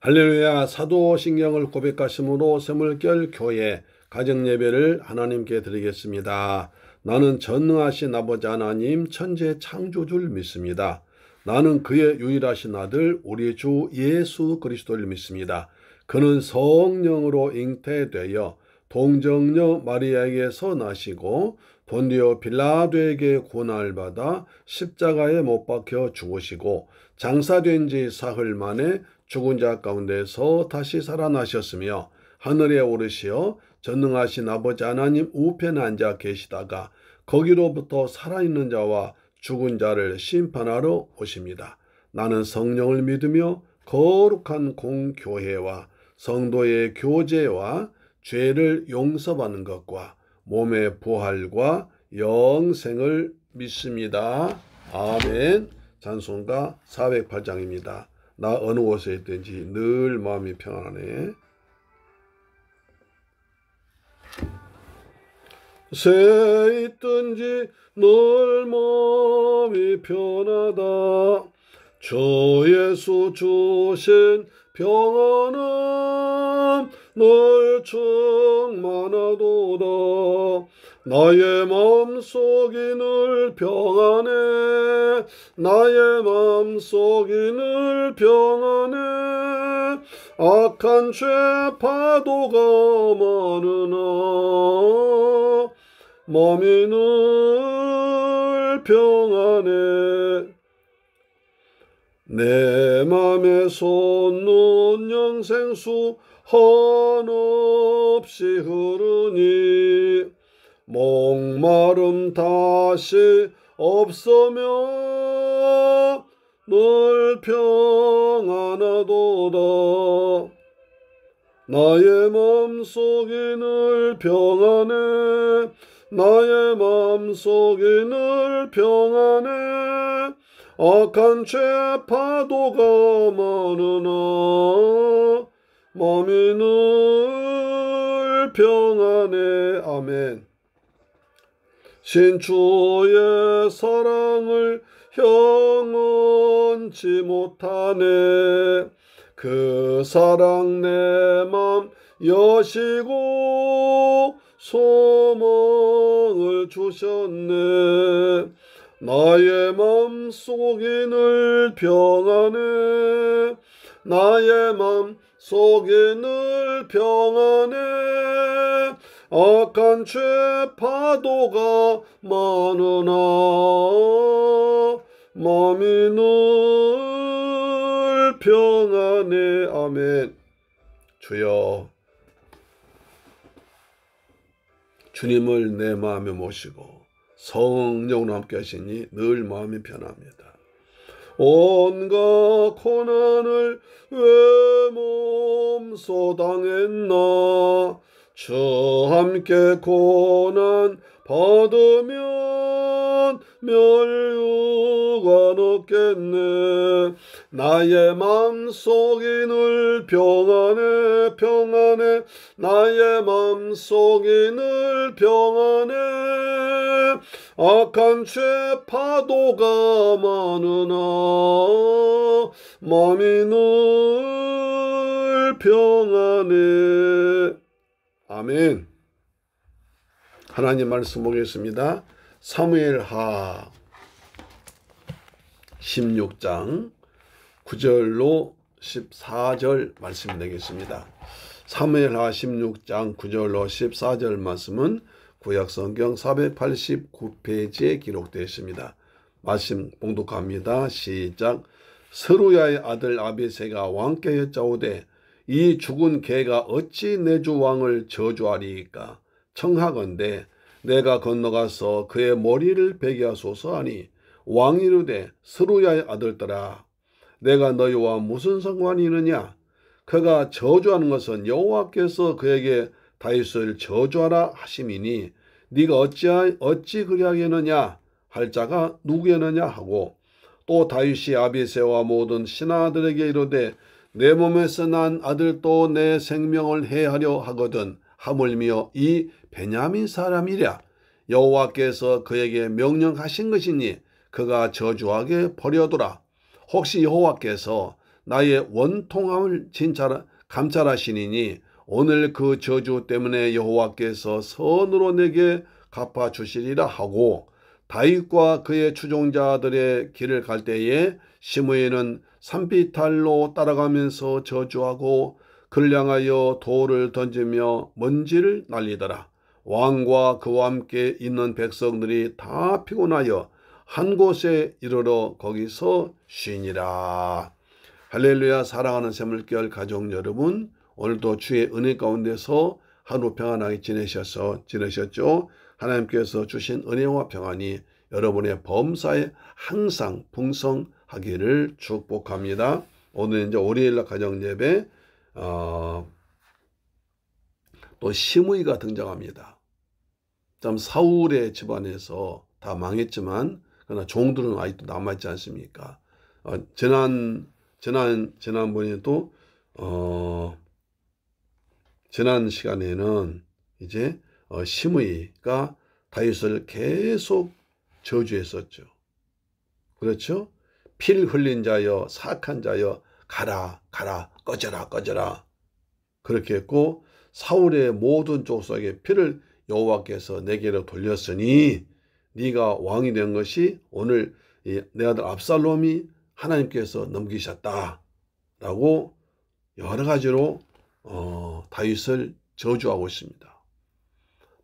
할렐루야. 사도신경을 고백하심으로 세물결 교회 가정예배를 하나님께 드리겠습니다. 나는 전능하신 아버지 하나님 천재 창조주를 믿습니다. 나는 그의 유일하신 아들 우리 주 예수 그리스도를 믿습니다. 그는 성령으로 잉태되어 동정녀 마리아에게서 나시고 본디오 빌라도에게 고난을 받아 십자가에 못 박혀 죽으시고 장사된 지 사흘 만에 죽은 자 가운데서 다시 살아나셨으며 하늘에 오르시어 전능하신 아버지 하나님 우편에 앉아 계시다가 거기로부터 살아있는 자와 죽은 자를 심판하러 오십니다. 나는 성령을 믿으며 거룩한 공교회와 성도의 교제와 죄를 용서받는 것과 몸의 부활과 영생을 믿습니다. 아멘. 찬송가 408장입니다. 나 어느 곳에 있든지 늘 마음이 평안하네. 새 있든지 늘 마음이 편하다. 주 예수 주신 평안은 늘 충만하도다. 나의 마음속이 늘 평안해. 나의 마음속이 늘 평안해. 악한 죄 파도가 많으나 마음이 늘 평안해. 내 맘에 솟는 영생수 한없이 흐르니 목마름 다시 없으며 늘 평안하도다. 나의 맘속이 늘 평안해. 나의 맘속이 늘 평안해. 악한 죄 파도가 많으나 마음이 늘 평안해. 아멘. 신주의 사랑을 영원치 못하네. 그 사랑 내 맘 여시고 소망을 주셨네. 나의 맘속이 늘 평안해. 나의 맘속이 늘 평안해. 악한 죄 파도가 많으나 마음이 늘 평안해. 아멘. 주여, 주님을 내 마음에 모시고 성령으로 함께 하시니 늘 마음이 편합니다. 온갖 고난을 왜 몸소 당했나. 주 함께 고난 받으면 멸류관 없겠네. 나의 맘속이 늘 평안해. 평안해. 나의 맘속이 늘 평안해. 악한 죄 파도가 많으나 마음이 늘 평안해. 아멘. 하나님 말씀 보겠습니다. 사무엘하 16장 9절로 14절 말씀 되겠습니다. 사무엘하 16장 9절로 14절 말씀은 구약성경 489페이지에 기록되어 있습니다. 말씀 봉독합니다. 시작. 스루야의 아들 아비새가 왕께 여짜오되 이 죽은 개가 어찌 내 주 왕을 저주하리이까. 청하건대 내가 건너가서 그의 머리를 베게 하소서 하니 왕이 이르되 스루야의 아들들아 내가 너희와 무슨 상관이 있느냐. 그가 저주하는 것은 여호와께서 그에게 다윗을 저주하라 하심이니 네가 어찌 그리하겠느냐 할 자가 누구였느냐 하고 또 다윗이 아비새와 모든 신하들에게 이르되 내 몸에서 난 아들도 내 생명을 해하려 하거든 하물며 이 베냐민 사람이랴. 여호와께서 그에게 명령하신 것이니 그가 저주하게 버려두라. 혹시 여호와께서 나의 원통함을 감찰하시니니 오늘 그 저주 때문에 여호와께서 선으로 내게 갚아주시리라 하고, 다윗과 그의 추종자들의 길을 갈 때에 시므이는 산비탈로 따라가면서 저주하고 그를 향하여 돌을 던지며 먼지를 날리더라. 왕과 그와 함께 있는 백성들이 다 피곤하여 한 곳에 이르러 거기서 쉬니라. 할렐루야. 사랑하는 샘물결 가족 여러분, 오늘도 주의 은혜 가운데서 하루 평안하게 지내셨죠? 하나님께서 주신 은혜와 평안이 여러분의 범사에 항상 풍성하기를 축복합니다. 오늘 이제 월요일날 가정 예배 또 시므이가 등장합니다. 참 사울의 집안에서 다 망했지만 그러나 종들은 아직도 남아있지 않습니까? 지난번에도 지난 시간에는 이제 시므이가 다윗을 계속 저주했었죠. 그렇죠? 피를 흘린 자여, 사악한 자여, 가라 가라, 꺼져라 꺼져라, 그렇게 했고, 사울의 모든 족속의 피를 여호와께서 내게로 돌렸으니 네가 왕이 된 것이 오늘 내 아들 압살롬이 하나님께서 넘기셨다 라고 여러 가지로 다윗을 저주하고 있습니다.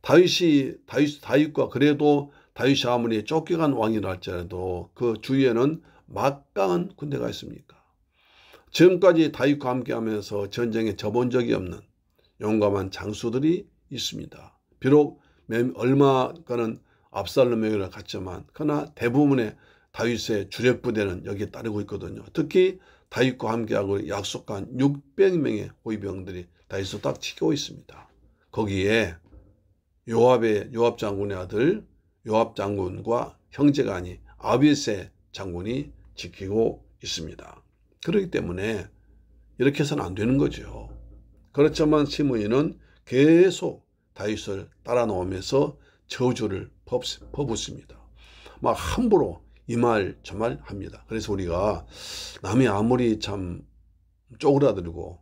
다윗과 그래도 다윗이 아무리 쫓겨간 왕이라 할지라도 그 주위에는 막강한 군대가 있습니까? 지금까지 다윗과 함께하면서 전쟁에 져본 적이 없는 용감한 장수들이 있습니다. 비록 얼마간은 압살롬에게로 갔지만 그러나 대부분의 다윗의 주력부대는 여기에 따르고 있거든요. 특히 다윗과 함께하고 약속한 600명의 호위병들이 다윗을 딱 지키고 있습니다. 거기에 요압 장군의 아들 요압 장군과 형제가 아닌 아비새 장군이 지키고 있습니다. 그렇기 때문에 이렇게 해서는 안 되는 거죠. 그렇지만 시므이는 계속 다윗을 따라 나오면서 저주를 퍼붓습니다. 막 함부로 이 말 저 말 합니다. 그래서 우리가 남이 아무리 참 쪼그라들고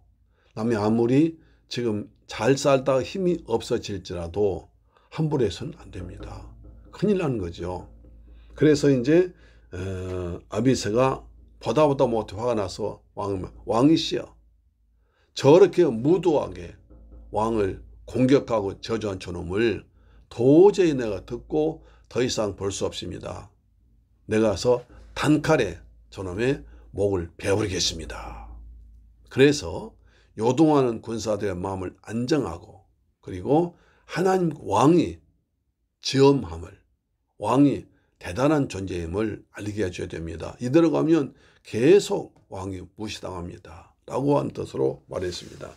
남이 아무리 지금 잘 살다가 힘이 없어질지라도 함부로 해서는 안 됩니다. 큰일 나는 거죠. 그래서 이제 아비새가 보다 못해 화가 나서 왕이시여, 저렇게 무도하게 왕을 공격하고 저주한 저놈을 도저히 내가 듣고 더 이상 볼 수 없습니다. 내가 가서 단칼에 저놈의 목을 베어버리겠습니다. 그래서 요동하는 군사들의 마음을 안정하고, 그리고 하나님 왕이 지엄함을, 왕이 대단한 존재임을 알게 해줘야 됩니다. 이대로 가면 계속 왕이 무시당합니다 라고 한 뜻으로 말했습니다.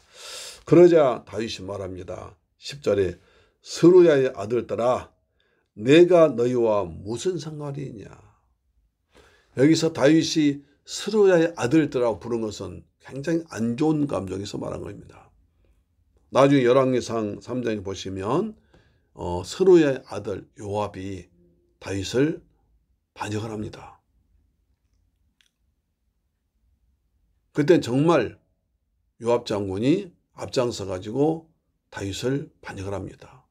그러자 다윗이 말합니다. 10절에 스루야의 아들들아, 내가 너희와 무슨 상관이 있냐. 여기서 다윗이 스루야의 아들들이라고 부른 것은 굉장히 안 좋은 감정에서 말한 겁니다. 나중에 열왕기상 3장에 보시면 스루야의 아들 요압이 다윗을 반역을 합니다. 그때 정말 요압 장군이 앞장서 가지고 다윗을 반역을 합니다.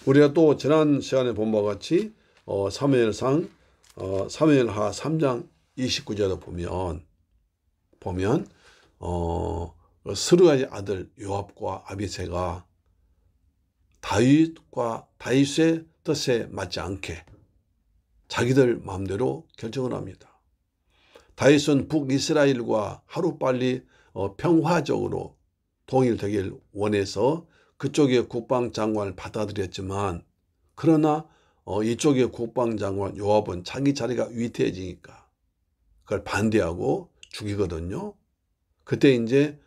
우리가 또 지난 시간에 본 바와 같이 사무엘하 3장 29절에 보면 스루야의 아들 요압과 아비새가 다윗의 뜻에 맞지 않게 자기들 마음대로 결정을 합니다. 다윗은 북이스라엘과 하루빨리 평화적으로 통일되길 원해서 그쪽의 국방장관을 받아들였지만, 그러나 이쪽의 국방장관 요압은 자기 자리가 위태해지니까 그걸 반대하고 죽이거든요. 그때 이제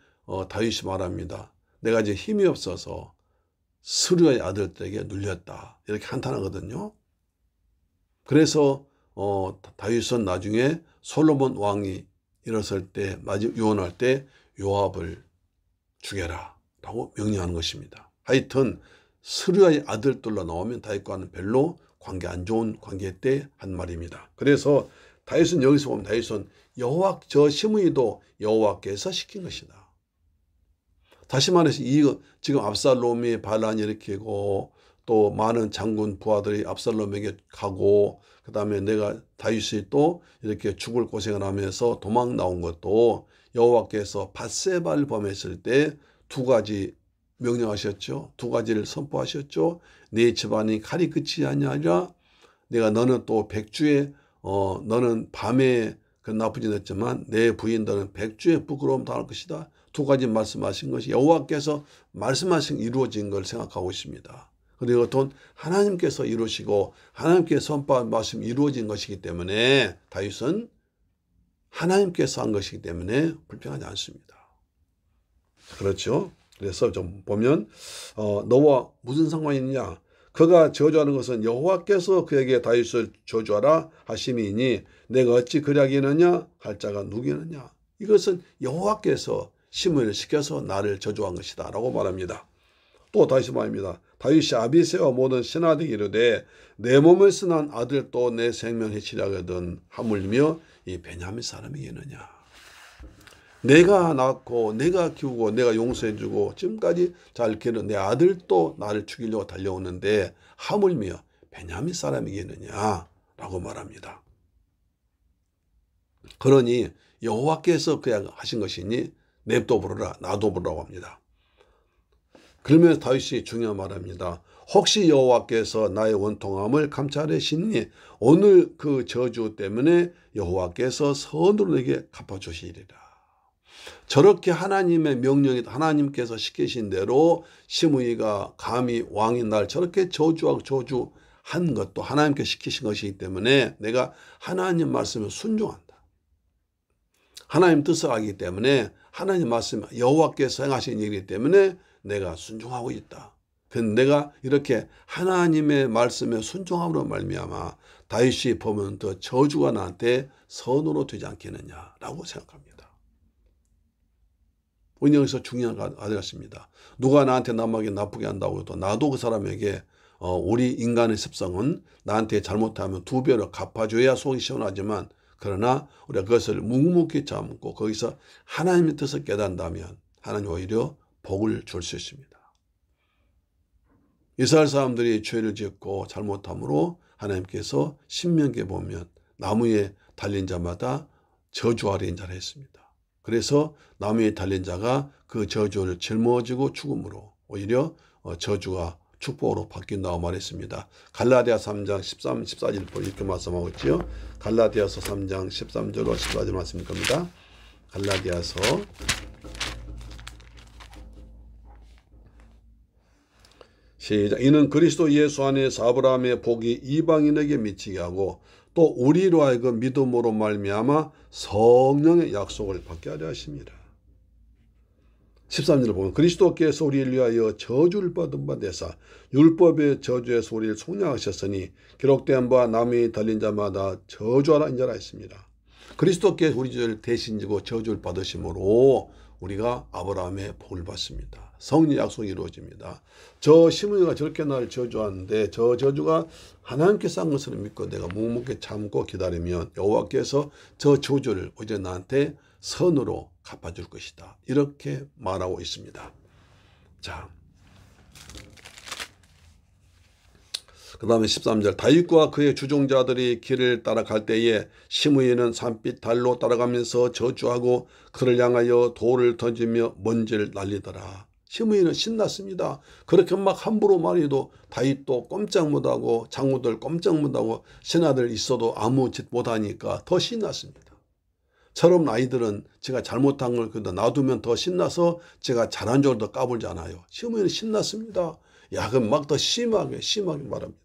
다윗이 말합니다. 내가 이제 힘이 없어서 스루야의 아들들에게 눌렸다, 이렇게 한탄하거든요. 그래서 다윗은 나중에 솔로몬 왕이 일어설 때, 유언할 때 요압을 죽여라 라고 명령하는 것입니다. 하여튼 스루야의 아들들로 나오면 다윗과는 별로 관계 안 좋은 관계 때 한 말입니다. 그래서 다윗은 여기서 보면 다윗은 저 시므이도 여호와께서 시킨 것이다. 다시 말해서 지금 압살롬이 반란을 일으키고 또 많은 장군 부하들이 압살롬에게 가고 그 다음에 내가 다윗이 또 이렇게 죽을 고생을 하면서 도망 나온 것도 여호와께서 밧세바를 범했을 때 두 가지 명령하셨죠. 두 가지를 선포하셨죠. 네 집안이 칼이 끝이 아니라 내가 너는 또 백주에 너는 밤에 그 나쁘진 않지만 내 부인들은 백주에 부끄러움 당할 것이다. 두 가지 말씀하신 것이 여호와께서 말씀하신 이루어진 걸 생각하고 있습니다. 그리고 또 하나님께서 이루시고 하나님께서 선포한 말씀이 이루어진 것이기 때문에 다윗은 하나님께서 한 것이기 때문에 불평하지 않습니다. 그렇죠? 그래서 좀 보면 너와 무슨 상관이 있느냐? 그가 저주하는 것은 여호와께서 그에게 다윗을 저주하라 하심이니 내가 어찌 그리하겠느냐 할 자가 누구겠느냐? 이것은 여호와께서 시므이를 시켜서 나를 저주한 것이다 라고 말합니다. 또 다시 말합니다. 다윗이 아비새와 모든 신하들에게 이르되 내 몸을 쓰는 아들 또 내 생명을 해치려 하거든 하물며 이 베냐민 사람이겠느냐. 내가 낳고 내가 키우고 내가 용서해주고 지금까지 잘 기른 내 아들도 나를 죽이려고 달려오는데 하물며 베냐민 사람이겠느냐 라고 말합니다. 그러니 여호와께서 그냥 하신 것이니 냅둬 부르라 나도 부르라고 합니다. 그러면서 다윗이 중요한 말합니다. 혹시 여호와께서 나의 원통함을 감찰하시니 오늘 그 저주 때문에 여호와께서 선으로 내게 갚아주시리라. 저렇게 하나님의 명령이 하나님께서 시키신 대로 시므이가 감히 왕인 날 저렇게 저주하고 저주한 것도 하나님께서 시키신 것이기 때문에 내가 하나님 말씀에 순종한다. 하나님 뜻을 알기 때문에 하나님 말씀 여호와께서 행하신 일이기 때문에 내가 순종하고 있다. 내가 이렇게 하나님의 말씀에 순종함으로 말미암아 다윗이 보면 더 저주가 나한테 선으로 되지 않겠느냐라고 생각합니다. 우리 여기서 중요한 아들같습니다. 누가 나한테 남에게 나쁘게 한다고 해도 나도 그 사람에게 우리 인간의 습성은 나한테 잘못하면 두 배로 갚아줘야 속이 시원하지만 그러나 우리가 그것을 묵묵히 참고 거기서 하나님의 뜻을 깨닫는다면 하나님 오히려 복을 줄 수 있습니다. 이스라엘 사람들이 죄를 짓고 잘못함으로 하나님께서 신명기에 보면 나무에 달린 자마다 저주하리 인자를 했습니다. 그래서 나무에 달린 자가 그 저주를 짊어지고 죽음으로 오히려 저주가 축복으로 바뀐다고 말했습니다. 갈라디아 3장 13, 14절 이렇게 말씀하고 있지요. 갈라디아서 3장 13절로 14절 말씀일 겁니다. 갈라디아서 시작. 이는 그리스도 예수 안에서 아브라함의 복이 이방인에게 미치게 하고 또 우리로 하여금 믿음으로 말미암아 성령의 약속을 받게 하려 하십니다. 13절을 보면 그리스도께서 우리를 위하여 저주를 받은 바 되사 율법의 저주에서 우리를 속량하셨으니 기록된 바 나무에 달린 자마다 저주하라 인자라 했습니다. 그리스도께서 우리 죄를 대신 지고 저주를 받으심으로 우리가 아브라함의 복을 받습니다. 성령 약속이 이루어집니다. 저 시므이가 저렇게 나를 저주하는데 저 저주가 하나님께서 한 것을 믿고 내가 묵묵히 참고 기다리면 여호와께서 저 저주를 어제 나한테 선으로 갚아줄 것이다. 이렇게 말하고 있습니다. 자, 그 다음에 13절 다윗과 그의 주종자들이 길을 따라갈 때에 시므이는 산빛 달로 따라가면서 저주하고 그를 향하여 돌을 던지며 먼지를 날리더라. 시므이는 신났습니다. 그렇게 막 함부로 말해도 다윗도 꼼짝 못하고 장군들 꼼짝 못하고 신하들 있어도 아무 짓 못하니까 더 신났습니다. 저런 아이들은 제가 잘못한 걸 놔두면 더 신나서 제가 잘한 줄 더 까불잖아요. 시므이는 신났습니다. 야, 그럼 막 더 심하게 말합니다.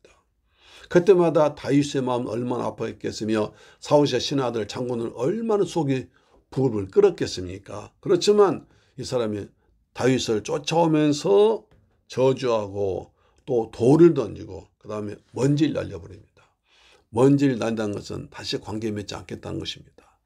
그때마다 다윗의 마음 얼마나 아파했겠으며 사울의 신하들 장군을 얼마나 속이 부글부글 끓었겠습니까? 그렇지만 이 사람이 다윗을 쫓아오면서 저주하고 또 돌을 던지고 그 다음에 먼지를 날려버립니다. 먼지를 날린다는 것은 다시 관계 맺지 않겠다는 것입니다.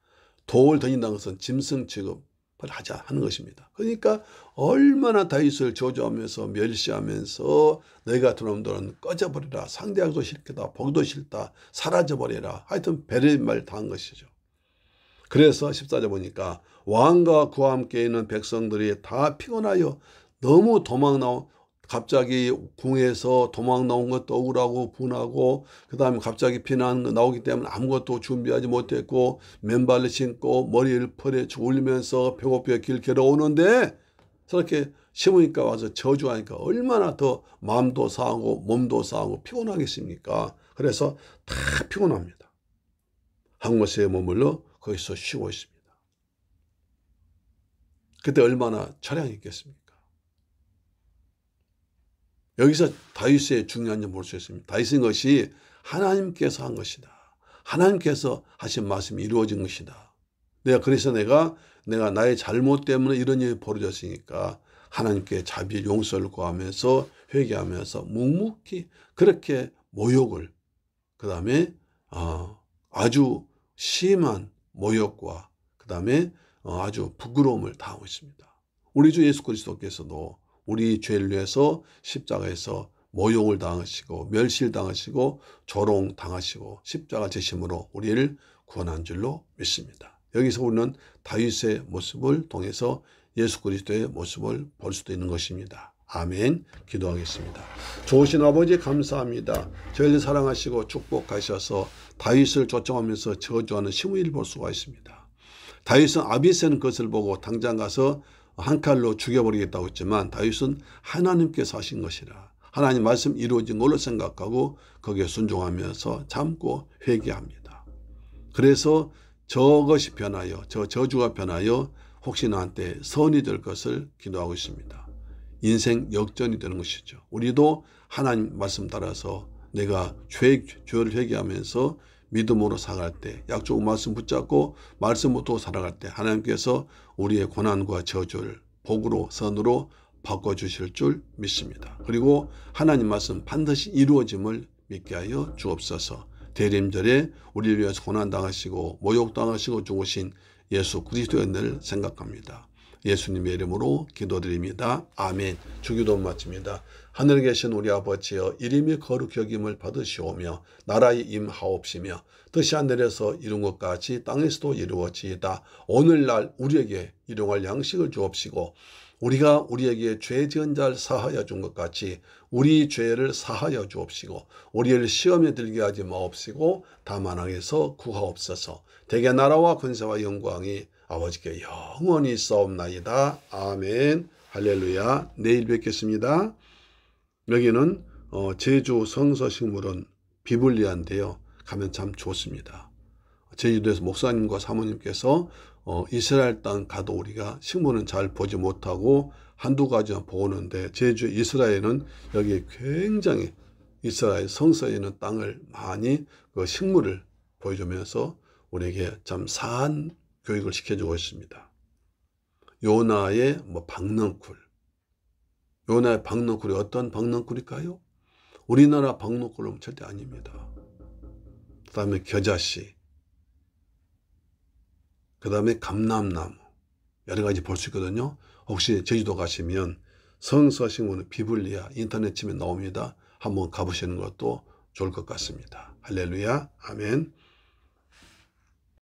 돌을 던진다는 것은 짐승 취급 하는 것입니다. 그러니까 얼마나 다윗을 저주하면서 멸시하면서 너희 같은 놈들은 꺼져버리라, 상대하기도 싫다, 보기도 싫다, 사라져버리라, 하여튼 배려말 당한 것이죠. 그래서 14절 보니까 왕과 그와 함께 있는 백성들이 다 피곤하여 너무 갑자기 궁에서 도망 나온 것도 억울하고 분하고, 그 다음에 갑자기 피난 나오기 때문에 아무것도 준비하지 못했고, 맨발을 신고 머리를 펄에 졸리면서 배고프게 길 걸어오는데 저렇게 심으니까 와서 저주하니까 얼마나 더 마음도 상하고 몸도 상하고 피곤하겠습니까? 그래서 다 피곤합니다. 한 곳에 머물러 거기서 쉬고 있습니다. 그때 얼마나 차량이 있겠습니까? 여기서 다윗의 중요한 점 볼 수 있습니다. 다윗인 것이 하나님께서 한 것이다. 하나님께서 하신 말씀이 이루어진 것이다. 그래서 내가 나의 잘못 때문에 이런 일이 벌어졌으니까 하나님께 자비 용서를 구하면서 회개하면서 묵묵히 그렇게 모욕을, 그 다음에 아주 심한 모욕과 그 다음에 아주 부끄러움을 당하고 있습니다. 우리 주 예수 그리스도께서도 우리 죄를 위해서 십자가에서 모욕을 당하시고 멸시를 당하시고 조롱 당하시고 십자가 지심으로 우리를 구원한 줄로 믿습니다. 여기서 우리는 다윗의 모습을 통해서 예수 그리스도의 모습을 볼 수도 있는 것입니다. 아멘. 기도하겠습니다. 좋으신 아버지 감사합니다. 저희를 사랑하시고 축복하셔서 다윗을 조청하면서 저주하는 시므이를 볼 수가 있습니다. 다윗은 아비새는 그것을 보고 당장 가서 한 칼로 죽여버리겠다고 했지만 다윗은 하나님께서 하신 것이라 하나님 말씀 이루어진 걸로 생각하고 거기에 순종하면서 참고 회개합니다. 그래서 저것이 변하여, 저 저주가 변하여 혹시 나한테 선이 될 것을 기도하고 있습니다. 인생 역전이 되는 것이죠. 우리도 하나님 말씀 따라서 내가 죄를 회개하면서 믿음으로 살아갈 때, 약속 말씀 붙잡고 말씀부터 살아갈 때 하나님께서 우리의 고난과 저주를 복으로 선으로 바꿔주실 줄 믿습니다. 그리고 하나님 말씀 반드시 이루어짐을 믿게 하여 주옵소서. 대림절에 우리를 위해서 고난당하시고 모욕당하시고 죽으신 예수 그리스도의 은혜를 생각합니다. 예수님의 이름으로 기도드립니다. 아멘. 주기도 마칩니다. 하늘에 계신 우리 아버지여, 이름이 거룩히 여김을 받으시오며 나라의 임하옵시며 뜻이 하늘에서 이룬 것 같이 땅에서도 이루어지이다. 오늘날 우리에게 일용할 양식을 주옵시고 우리가 우리에게 죄 지은 자를 사하여 준 것 같이 우리 죄를 사하여 주옵시고 우리를 시험에 들게 하지 마옵시고 다만 악에서 구하옵소서. 대개 나라와 권세와 영광이 아버지께 영원히 있사옵나이다. 아멘. 할렐루야. 내일 뵙겠습니다. 여기는 제주 성서식물원 비블리아인데요. 가면 참 좋습니다. 제주도에서 목사님과 사모님께서 이스라엘 땅 가도 우리가 식물은 잘 보지 못하고 한두 가지만 보는데 제주 이스라엘은 여기 굉장히 이스라엘 성서에 있는 땅을 많이 그 식물을 보여주면서 우리에게 참 사한 교육을 시켜주고 있습니다. 요나의 박넝쿨. 요나의 박넝쿨이 어떤 박넝쿨일까요? 우리나라 박넝쿨은 절대 아닙니다. 그 다음에 겨자씨. 그 다음에 감람나무. 여러 가지 볼 수 있거든요. 혹시 제주도 가시면 성서식물원 비블리아 인터넷 치면 나옵니다. 한번 가보시는 것도 좋을 것 같습니다. 할렐루야. 아멘.